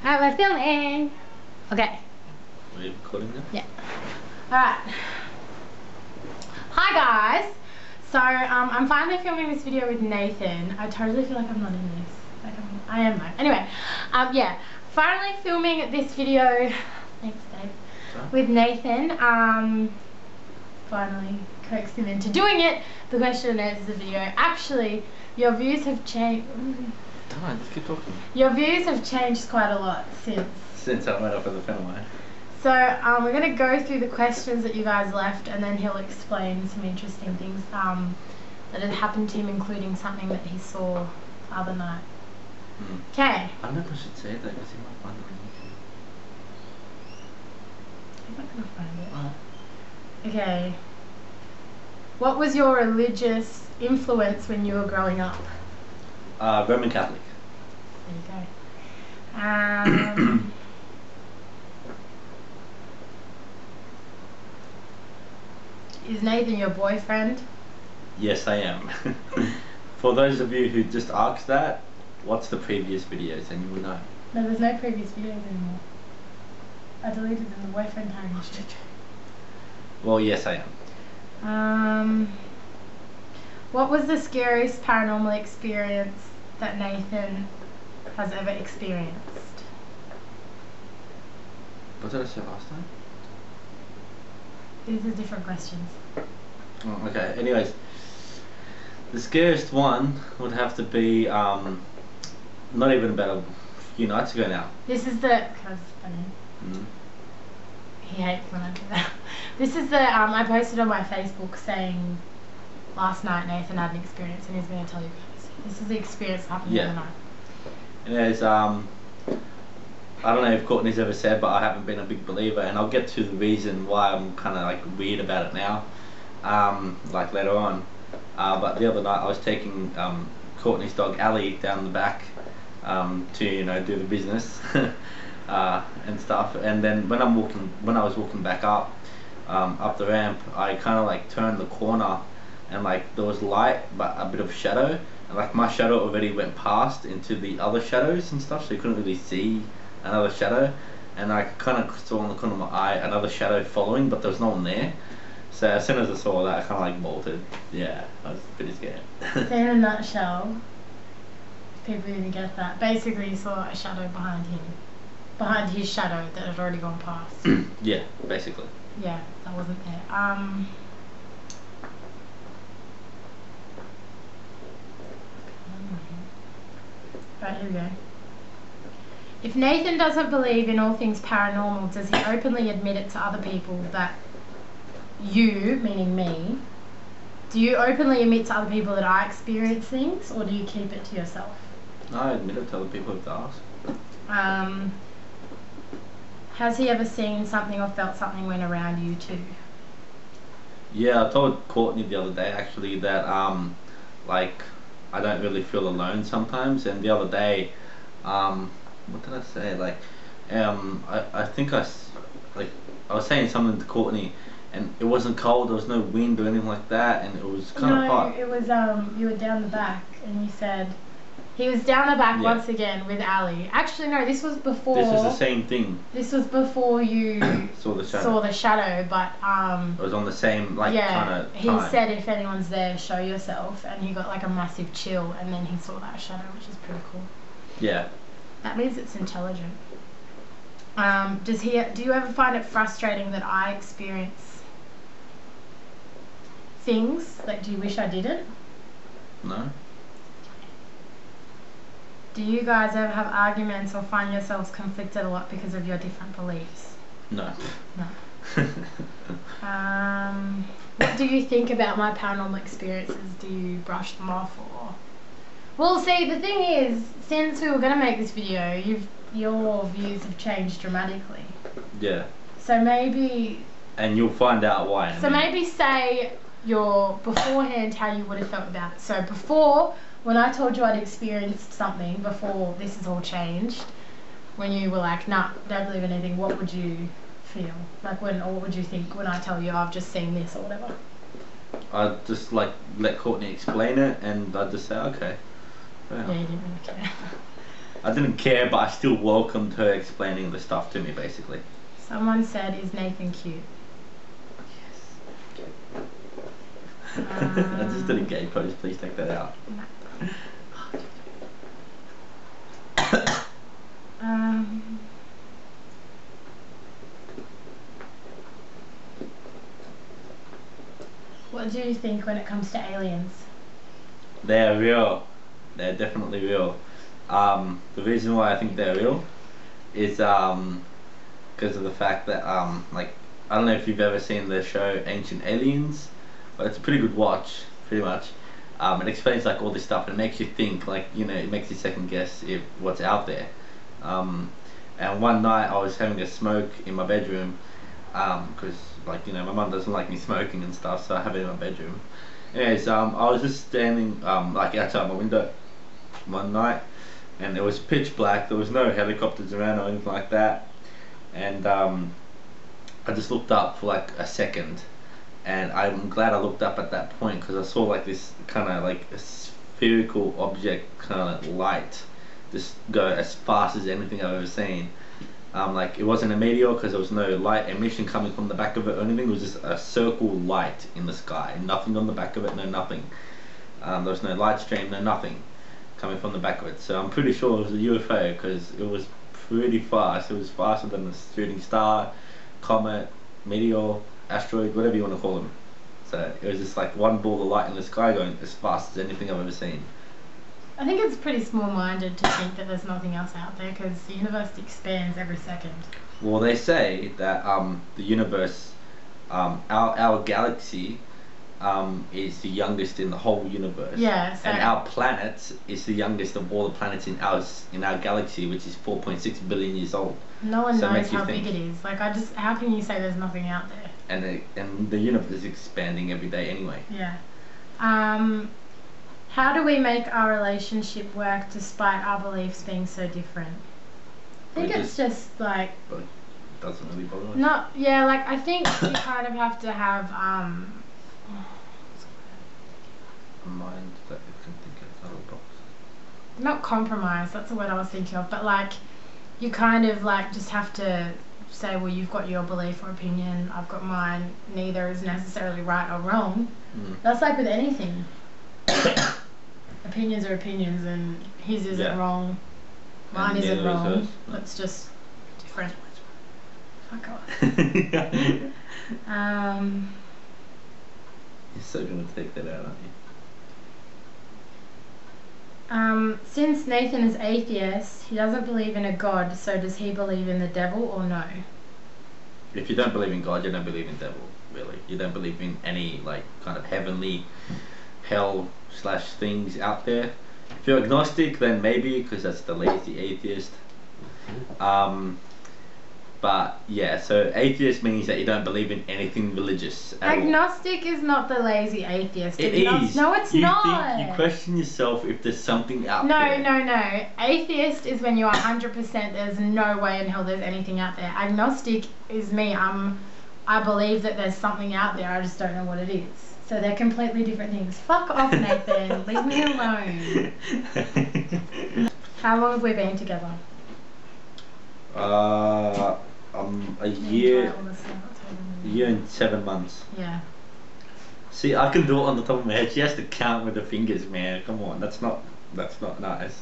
Alright, we're filming. Okay. Are you recording now? Yeah. Alright. Hi guys. So I'm finally filming this video with Nathan. I totally feel like I'm not in this. Like I am though. Anyway, yeah. Finally filming this video. Thanks, Dave. Sorry? With Nathan. Finally coaxed him into doing it. The question is the video. Actually, your views have changed. No, just keep talking. Your views have changed quite a lot Since I went up with the phenomenon. So we're going to go through the questions that you guys left, and then he'll explain some interesting things that had happened to him, including something that he saw the other night. Okay. I don't know if I should say that because he might find it on YouTube. He's not going to find it. Okay. What was your religious influence when you were growing up? Roman Catholic. There you go. Is Nathan your boyfriend? Yes, I am. For those of you who just asked that, watch the previous videos and you will know. No, there's no previous videos anymore. I deleted them, the boyfriend time. Well, yes, I am. What was the scariest paranormal experience that Nathan has ever experienced? What did I say last time? These are different questions. Oh, okay, anyways. The scariest one would have to be, not even about a few nights ago now. This is the, cause it's funny. He hates when I do that. This is the, I posted on my Facebook saying last night Nathan had an experience and he's going to tell you guys. This is the experience that happened the other night. Anyways, I don't know if Courtney's ever said, but I haven't been a big believer, and I'll get to the reason why I'm kind of like weird about it now, like later on. But the other night I was taking Courtney's dog Ali down the back to do the business and stuff, and then when I was walking back up the ramp, I kind of like turned the corner, and like there was light but a bit of shadow, and like my shadow already went past into the other shadows and stuff, so you couldn't really see another shadow, and I kind of saw in the corner of my eye another shadow following, but there was no one there. So as soon as I saw that, I kind of like bolted. Yeah, I was pretty scared. So in a nutshell, people didn't get that. Basically, you saw a shadow behind him, behind his shadow that had already gone past. Yeah, basically. Yeah, that wasn't there. Right, here we go. If Nathan doesn't believe in all things paranormal, does he openly admit it to other people that you, meaning me, do you openly admit to other people that I experience things, or do you keep it to yourself? No, I admit it to other people if they ask. Has he ever seen something or felt something when around you too? Yeah, I told Courtney the other day actually that like I don't really feel alone sometimes, and the other day what did I say? Like, I think I was saying something to Courtney, and it wasn't cold. There was no wind or anything like that, and it was kind of hot. No, it was you were down the back, and you said he was down the back once again with Ali. Actually, no, this was before. This was the same thing. This was before you saw the shadow. Saw the shadow, but it was on the same kind of time. He said if anyone's there, show yourself, and he got like a massive chill, and then he saw that shadow, which is pretty cool. Yeah. That means it's intelligent. Do you ever find it frustrating that I experience things? Like, do you wish I didn't? No. Do you guys ever have arguments or find yourselves conflicted a lot because of your different beliefs? No. No. What do you think about my paranormal experiences? Do you brush them off or... Well, see, the thing is, since we were going to make this video, your views have changed dramatically. Yeah. So maybe... And you'll find out why. So maybe say your beforehand how you would have felt about it. So before, when I told you I'd experienced something, before this has all changed, when you were like, nah, don't believe in anything, what would you feel? Like or what would you think when I tell you I've just seen this or whatever? I'd just like let Courtney explain it, and I'd just say, okay. Yeah, you didn't really care. I didn't care, but I still welcomed her explaining the stuff to me, basically. Someone said, "Is Nathan cute?" I just did a gay pose. Please take that out. What do you think when it comes to aliens? They're real. They're definitely real. The reason why I think they're real is because of the fact that like, I don't know if you've ever seen the show Ancient Aliens, but it's a pretty good watch, pretty much. It explains like all this stuff and it makes you think, like, you know, it makes you second guess if what's out there. And one night I was having a smoke in my bedroom, because like, you know, my mum doesn't like me smoking and stuff, so I have it in my bedroom. Anyways, I was just standing like outside my window one night, and it was pitch black. There was no helicopters around or anything like that, and I just looked up for like a second, and I'm glad I looked up at that point because I saw like this kind of like a spherical object, kind of light, just go as fast as anything I've ever seen. Like, it wasn't a meteor because there was no light emission coming from the back of it or anything. It was just a circle light in the sky, nothing on the back of it, no nothing. There was no light stream, no nothing coming from the back of it. So I'm pretty sure it was a UFO because it was pretty fast. It was faster than a shooting star, comet, meteor, asteroid, whatever you want to call them. So it was just like one ball of light in the sky going as fast as anything I've ever seen. I think it's pretty small-minded to think that there's nothing else out there because the universe expands every second. Well, they say that the universe, our galaxy, is the youngest in the whole universe. Yeah. So and our planet is the youngest of all the planets in our galaxy, which is 4.6 billion years old. no one knows how big it is. Like, how can you say there's nothing out there? And the universe is expanding every day anyway. Yeah. How do we make our relationship work despite our beliefs being so different? I think it's just like... But it doesn't really bother us. Not, yeah, like, I think you kind of have to have, a mind that you can think outside of the box. not compromise, that's the word I was thinking of, but like, you kind of like just have to say, well, you've got your belief or opinion, I've got mine, neither is necessarily right or wrong. That's like with anything. Opinions are opinions, and his isn't wrong, mine And isn't neither is wrong. hers. It's just different. Fuck off. You're so gonna take that out, aren't you? Since Nathan is atheist, he doesn't believe in a god, so does he believe in the devil or no? If you don't believe in God, you don't believe in devil, really. You don't believe in any like kind of heavenly hell / things out there. If you're agnostic, then maybe, because that's the lazy atheist. But yeah, so atheist means that you don't believe in anything religious at all. Agnostic is not the lazy atheist. It is. No, it's you not. Think, you question yourself if there's something out No, there. no. Atheist is when you're 100% there's no way in hell there's anything out there. Agnostic is me. I believe that there's something out there. I just don't know what it is. So they're completely different things. Fuck off, Nathan. Leave me alone. How long have we been together? A year and 7 months. Yeah. See, I can do it on the top of my head. She has to count with the fingers, man. Come on, that's not nice.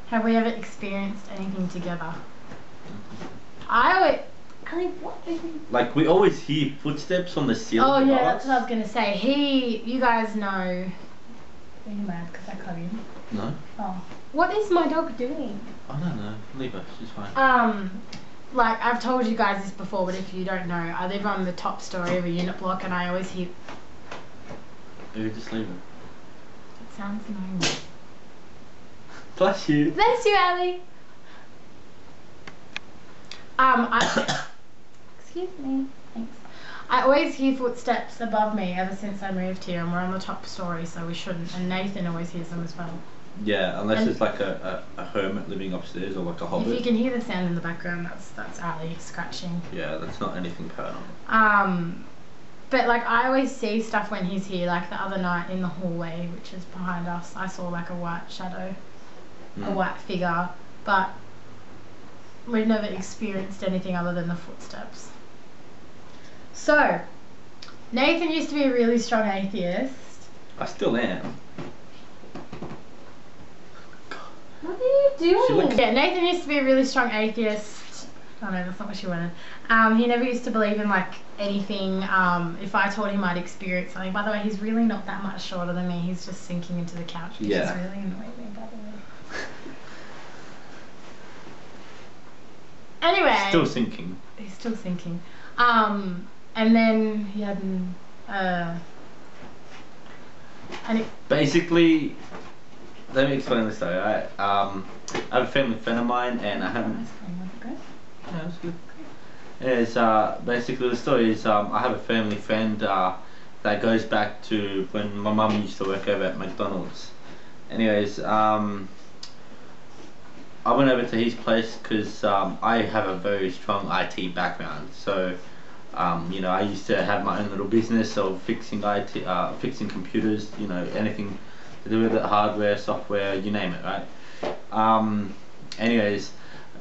Have we ever experienced anything together? Like, we always hear footsteps on the ceiling. Oh yeah, above that's us. what I was gonna say. You guys know. Are you mad because I cut him? No. Oh. What is my dog doing? I don't know. Leave her. She's fine. Like, I've told you guys this before, but if you don't know, I live on the top story of a unit block, and I always hear. You just leave her. It sounds annoying. Bless you. Bless you, Ali. Excuse me. Thanks. I always hear footsteps above me ever since I moved here, and we're on the top story, so we shouldn't. And Nathan always hears them as well. Yeah, unless it's like a hermit living upstairs or like a hobbit. If you can hear the sound in the background, that's Ali scratching. Yeah, that's not anything paranormal. But like I always see stuff when he's here. Like the other night in the hallway, which is behind us, I saw like a white shadow, a white figure. But we've never experienced anything other than the footsteps. So, Nathan used to be a really strong atheist. I still am. What are you doing? Yeah, Nathan used to be a really strong atheist. Oh no, that's not what she wanted. He never used to believe in like anything. If I told him I'd experienced something, by the way, he's really not that much shorter than me. He's just sinking into the couch, which is really annoying me, by the way. Anyway. Still sinking. He's still sinking. And then he had basically, let me explain the story, right? I have a family friend of mine, and I haven't... Yeah, that's good. It's, basically the story is, I have a family friend that goes back to when my mum used to work over at McDonald's. Anyways, I went over to his place because I have a very strong IT background. So, you know, I used to have my own little business of fixing fixing computers. You know, anything to do with it, hardware, software, you name it, right? Anyways,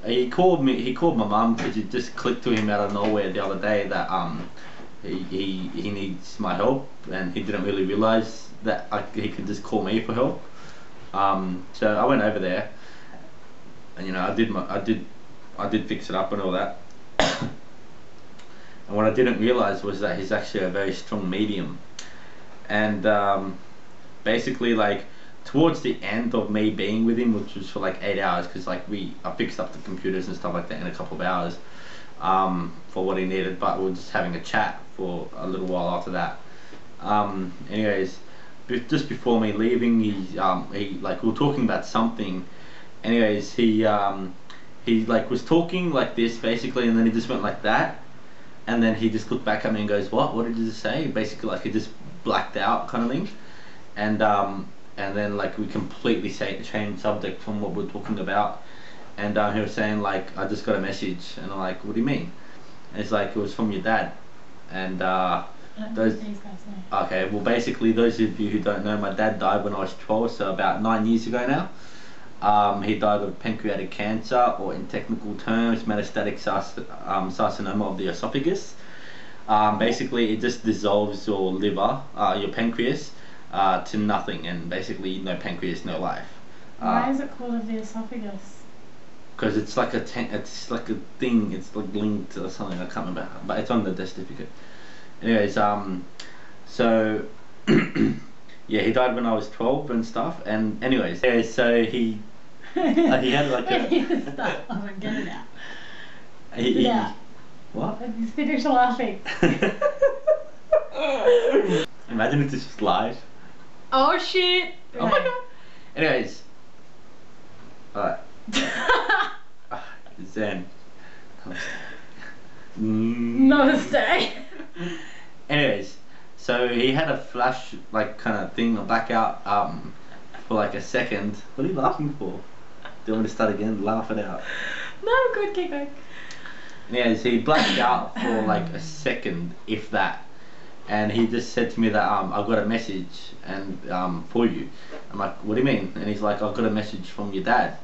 he called my mum because it just clicked to him out of nowhere the other day that he needs my help, and he didn't really realize that he could just call me for help. So I went over there. And you know, I did fix it up and all that. And what I didn't realize was that he's actually a very strong medium. And basically, like towards the end of me being with him, which was for like 8 hours, because like I fixed up the computers and stuff like that in a couple of hours for what he needed. But we were just having a chat for a little while after that. Anyways, just before me leaving, he like we were talking about something. Anyways, he like was talking like this basically, and then he just went like that, and then he just looked back at me and goes, "What did you just say?" Basically, like he just blacked out kind of thing, and then like we completely changed subject from what we're talking about, and he was saying like, "I just got a message," and I'm like, "What do you mean?" And it's like, "It was from your dad," and those. Okay, well basically those of you who don't know, my dad died when I was 12, so about 9 years ago now. He died of pancreatic cancer, or in technical terms, metastatic carcinoma of the esophagus. Basically, it just dissolves your liver, your pancreas, to nothing, and basically no pancreas, no life. Why is it called of the esophagus? Because it's like a thing. It's like linked or something. I can't remember, but it's on the death certificate. Anyways, so. Yeah, he died when I was 12 and stuff, and anyways, yeah, so he had like a... Stop, I'm gonna get it out. Yeah. What? Finish laughing. Imagine if this was live. Oh shit! Oh my god. Anyways. Alright. Zen. Namaste. Anyways. So he had a flash, like kind of thing, a blackout, for like a second. What are you laughing for? Do you want me to start again? Laugh it out. No, good, keep going. Anyways, he blacked out for like a second, if that. And he just said to me that I've got a message and for you. I'm like, what do you mean? And he's like, I've got a message from your dad.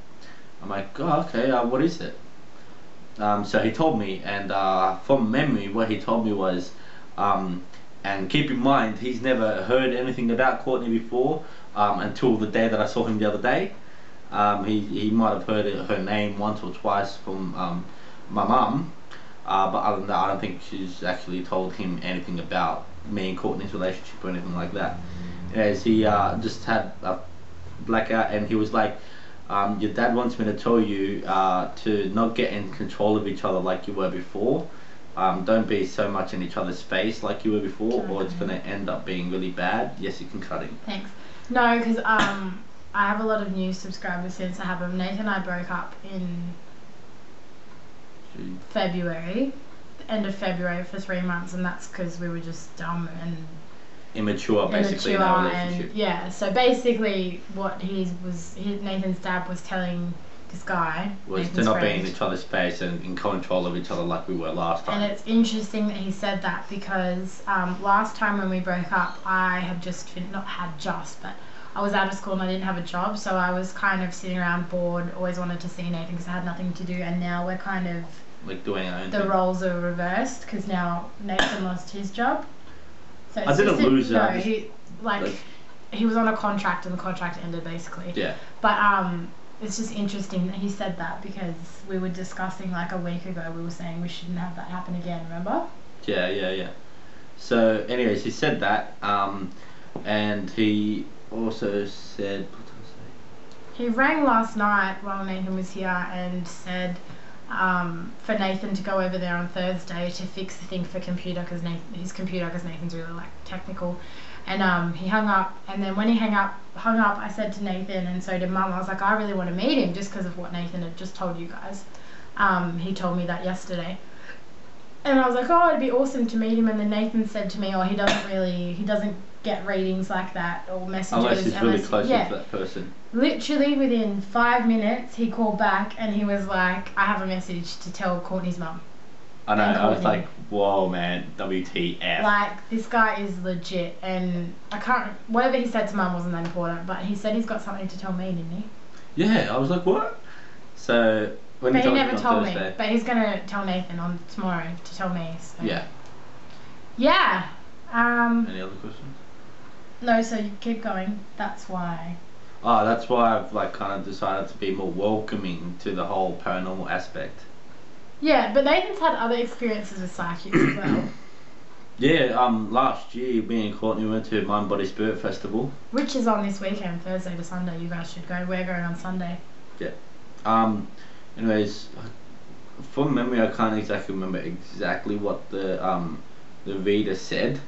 I'm like, oh, okay. What is it? So he told me, and from memory, what he told me was. And keep in mind, he's never heard anything about Courtney before until the day that I saw him the other day. He might have heard her name once or twice from my mum, but other than that, I don't think she's actually told him anything about me and Courtney's relationship or anything like that. As he just had a blackout, and he was like, your dad wants me to tell you to not get in control of each other like you were before. Don't be so much in each other's space like you were before, or it's going to end up being really bad. Yes, you can cut him. Thanks. No, because I have a lot of new subscribers since I have them. Nathan and I broke up in February, the end of February, for 3 months, and that's because we were just dumb and immature basically in our relationship. And yeah, so basically what Nathan's dad was telling this guy, Was Nathan's to not be friend. in each other's space and in control of each other like we were last time. And it's interesting that he said that because last time when we broke up, I had just but I was out of school and I didn't have a job, so I was kind of sitting around bored, always wanted to see Nathan because I had nothing to do, and now we're kind of like doing our own the thing. roles are reversed because now Nathan lost his job. So I didn't lose no, it. he was on a contract and the contract ended basically. Yeah. But it's just interesting that he said that because we were discussing like a week ago, we were saying we shouldn't have that happen again, remember? Yeah. So anyways, he said that, and he also said, what did I say? He rang last night while Nathan was here and said for Nathan to go over there on Thursday to fix the thing for his computer because Nathan's really like technical. And he hung up, and then when he hung up, I said to Nathan, and so did Mum, I was like, I really want to meet him just because of what Nathan had just told you guys. He told me that yesterday. And I was like, oh, it'd be awesome to meet him. And then Nathan said to me, oh, he doesn't get readings like that or messages. Unless he's really close to that person. Literally within 5 minutes, he called back and he was like, I have a message to tell Courtney's mum. I know, I was like, whoa man, WTF. Like, this guy is legit, and whatever he said to Mum wasn't that important, but he said he's got something to tell me, didn't he? Yeah, I was like, what? So, when but he never told me, Thursday, but he's going to tell Nathan on tomorrow to tell me, so. Yeah. Yeah. Any other questions? No, so you keep going, that's why. Oh, that's why I've like kind of decided to be more welcoming to the whole paranormal aspect. Yeah, but Nathan's had other experiences with psychics as well. Yeah, last year me and Courtney went to Mind Body Spirit Festival. Which is on this weekend, Thursday to Sunday. You guys should go. We're going on Sunday. Yeah. Anyways, from memory, I can't exactly remember exactly what the reader said.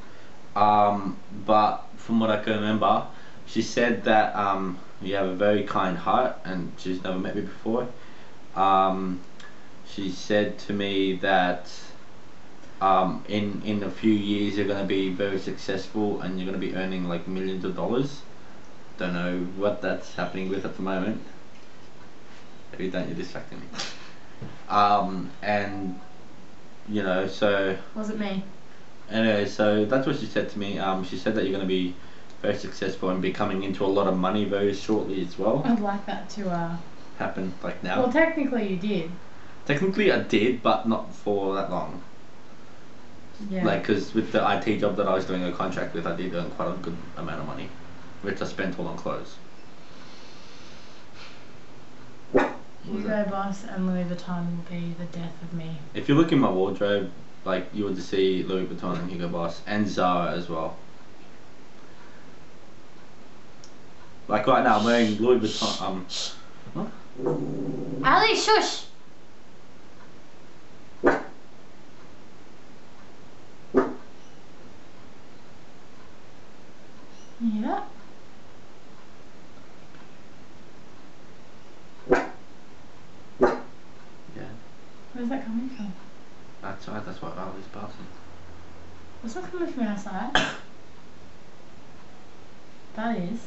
But from what I can remember, she said that you have a very kind heart, and she's never met me before. She said to me that in a few years you're going to be very successful and you're going to be earning like millions of dollars. Don't know what that's happening with at the moment. Maybe don't, you're distracting me. And you know, so Was it me? anyway, so that's what she said to me. She said that you're going to be very successful and be coming into a lot of money very shortly as well. I'd like that to Happen like now. Well, technically you did. Technically I did, but not for that long. Yeah. Like, because with the IT job that I was doing a contract with, I did earn quite a good amount of money, which I spent all on clothes. Hugo Boss and Louis Vuitton will be the death of me. If you look in my wardrobe, like, you would see Louis Vuitton and Hugo Boss and Zara as well. Like right now I'm wearing Louis Vuitton. What? Ali, shush! Yeah. Yeah. Where's that coming from? Outside, that's what Ali's passing. It's not coming from outside. That is.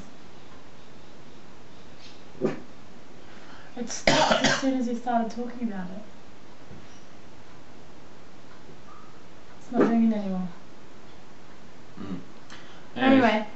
It stopped as soon as we started talking about it. It's not doing it anymore. Mm. Anyway,